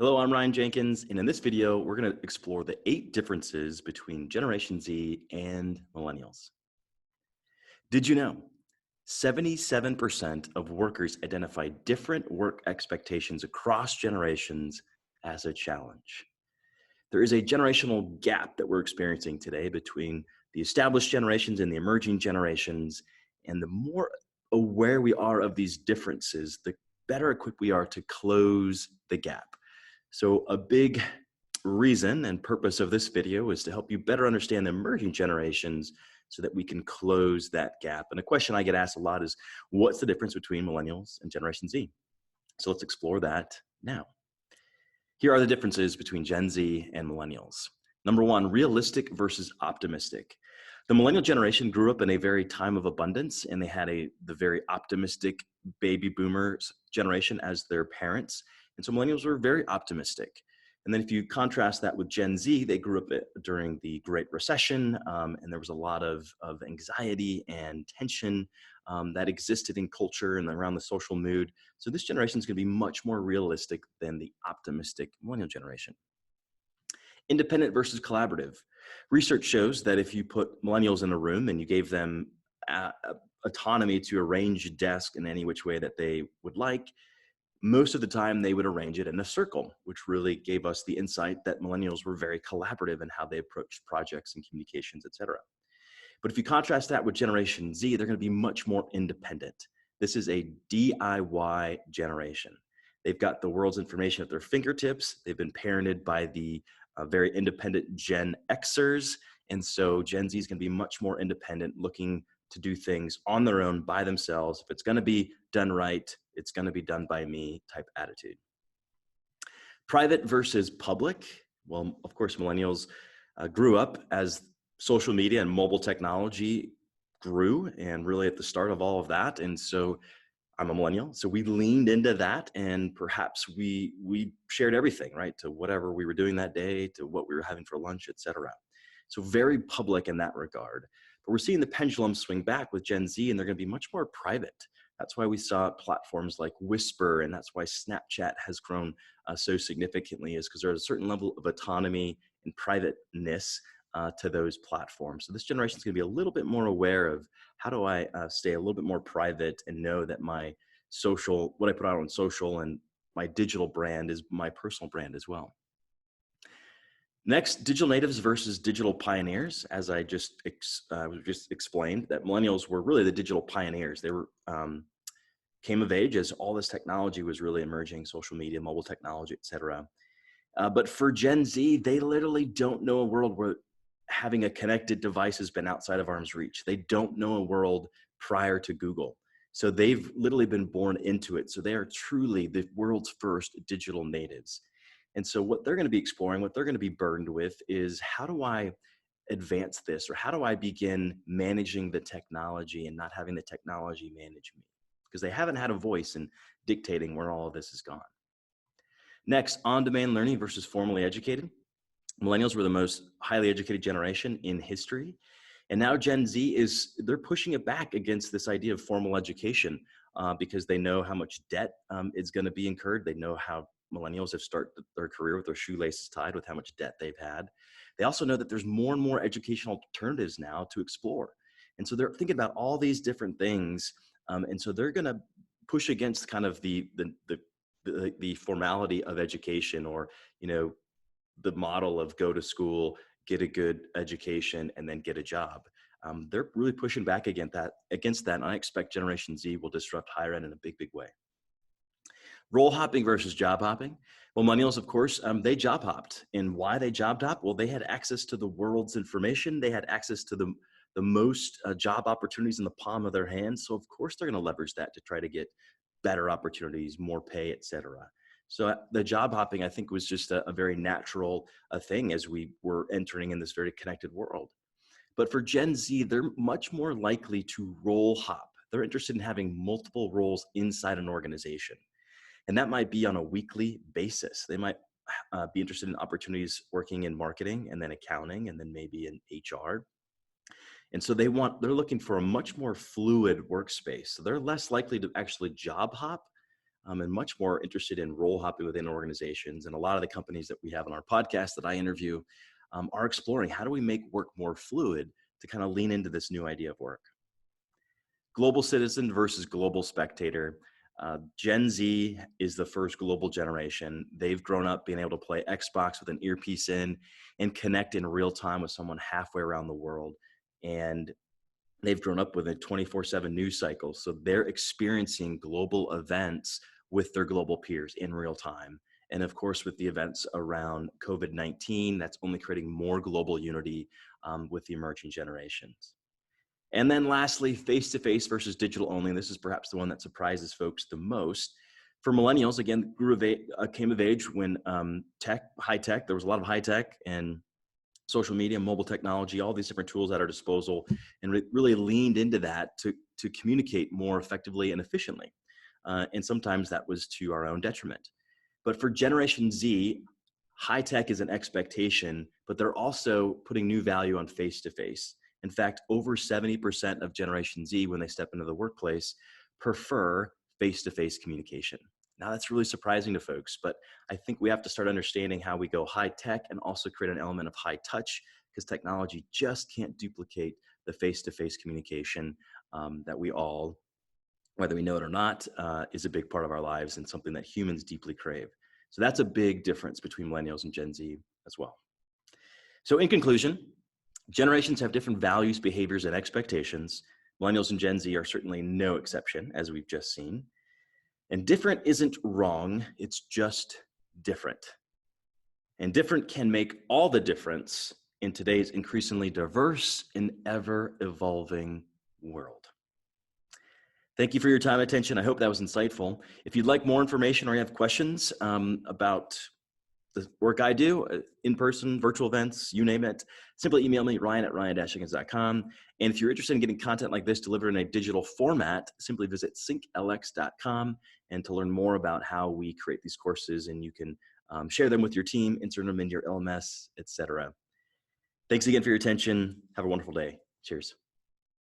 Hello, I'm Ryan Jenkins, and in this video, we're going to explore the 8 differences between Generation Z and Millennials. Did you know 77% of workers identify different work expectations across generations as a challenge? There is a generational gap that we're experiencing today between the established generations and the emerging generations, and the more aware we are of these differences, the better equipped we are to close the gap. So a big reason and purpose of this video is to help you better understand the emerging generations so that we can close that gap. And a question I get asked a lot is, what's the difference between millennials and Generation Z? So let's explore that now. Here are the differences between Gen Z and millennials. Number one, realistic versus optimistic. The millennial generation grew up in a very time of abundance, and they had the very optimistic baby boomers generation as their parents. And so millennials were very optimistic. And then if you contrast that with Gen Z, they grew up during the Great Recession, and there was a lot of anxiety and tension that existed in culture and around the social mood. So this generation is going to be much more realistic than the optimistic millennial generation. Independent versus collaborative. Research shows that if you put millennials in a room and you gave them autonomy to arrange a desk in any which way that they would like, most of the time they would arrange it in a circle, which really gave us the insight that millennials were very collaborative in how they approached projects and communications, etc. But if you contrast that with Generation Z, they're going to be much more independent. This is a DIY generation. They've got the world's information at their fingertips. They've been parented by the very independent Gen Xers. And so Gen Z is going to be much more independent, looking to do things on their own by themselves. If it's going to be done right, it's going to be done by me type attitude. Private versus public. Well, of course, millennials grew up as social media and mobile technology grew, and really at the start of all of that. And so I'm a millennial, so we leaned into that, and perhaps we shared everything, right, to whatever we were doing that day, to what we were having for lunch, etc. So very public in that regard. But we're seeing the pendulum swing back with Gen Z, and they're going to be much more private. That's why we saw platforms like Whisper, and that's why Snapchat has grown so significantly, is because there's a certain level of autonomy and privateness to those platforms. So this generation is going to be a little bit more aware of, how do I stay a little bit more private and know that my social, what I put out on social and my digital brand is my personal brand as well. Next, digital natives versus digital pioneers. As I just explained, that millennials were really the digital pioneers. They were came of age as all this technology was really emerging, social media, mobile technology, etc. But for Gen Z, they literally don't know a world where having a connected device has been outside of arm's reach. They don't know a world prior to Google. So they've literally been born into it. So they are truly the world's first digital natives. And so what they're going to be exploring, what they're going to be burdened with, is how do I advance this, or how do I begin managing the technology and not having the technology manage me? Because they haven't had a voice in dictating where all of this has gone. Next, on-demand learning versus formally educated. Millennials were the most highly educated generation in history. And now Gen Z they're pushing it back against this idea of formal education because they know how much debt is going to be incurred. They know how millennials have started their career with their shoelaces tied with how much debt they've had. They also know that there's more and more educational alternatives now to explore. And so they're thinking about all these different things. And so they're going to push against kind of the formality of education, or, the model of go to school, get a good education, and then get a job. They're really pushing back against that. And I expect Generation Z will disrupt higher ed in a big, big way. Role hopping versus job hopping. Well, millennials, of course, they job hopped. And why they job hopped? Well, they had access to the world's information. They had access to the most job opportunities in the palm of their hands. So of course they're going to leverage that to try to get better opportunities, more pay, etc. So the job hopping, I think, was just a very natural thing as we were entering in this very connected world. But for Gen Z, they're much more likely to role hop. They're interested in having multiple roles inside an organization. And that might be on a weekly basis. They might be interested in opportunities working in marketing, and then accounting, and then maybe in HR. And so they're looking for a much more fluid workspace. So they're less likely to actually job hop, and much more interested in role hopping within organizations. And a lot of the companies that we have on our podcast that I interview are exploring how do we make work more fluid to kind of lean into this new idea of work. Global citizen versus global spectator. Gen Z is the first global generation. They've grown up being able to play Xbox with an earpiece in and connect in real time with someone halfway around the world. And they've grown up with a 24/7 news cycle. So they're experiencing global events with their global peers in real time. And of course, with the events around COVID-19, that's only creating more global unity with the emerging generations. And then lastly, face-to-face versus digital only. This is perhaps the one that surprises folks the most. For millennials, again, came of age when high tech, there was a lot of high tech and social media, mobile technology, all these different tools at our disposal, and really leaned into that to communicate more effectively and efficiently. And sometimes that was to our own detriment. But for Generation Z, high tech is an expectation, but they're also putting new value on face-to-face. In fact, over 70% of Generation Z, when they step into the workplace, prefer face-to-face communication. Now, that's really surprising to folks, but I think we have to start understanding how we go high tech and also create an element of high touch, because technology just can't duplicate the face-to-face communication that we all, whether we know it or not, is a big part of our lives and something that humans deeply crave. So that's a big difference between millennials and Gen Z as well. So in conclusion, generations have different values, behaviors, and expectations. Millennials and Gen Z are certainly no exception, as we've just seen. And different isn't wrong, it's just different. And different can make all the difference in today's increasingly diverse and ever-evolving world. Thank you for your time and attention. I hope that was insightful. If you'd like more information or you have questions about the work I do, in-person, virtual events, you name it, simply email me, ryan@ryan-jenkins.com. And if you're interested in getting content like this delivered in a digital format, simply visit synklx.com and to learn more about how we create these courses, and you can share them with your team, insert them into your LMS, etc. Thanks again for your attention. Have a wonderful day. Cheers.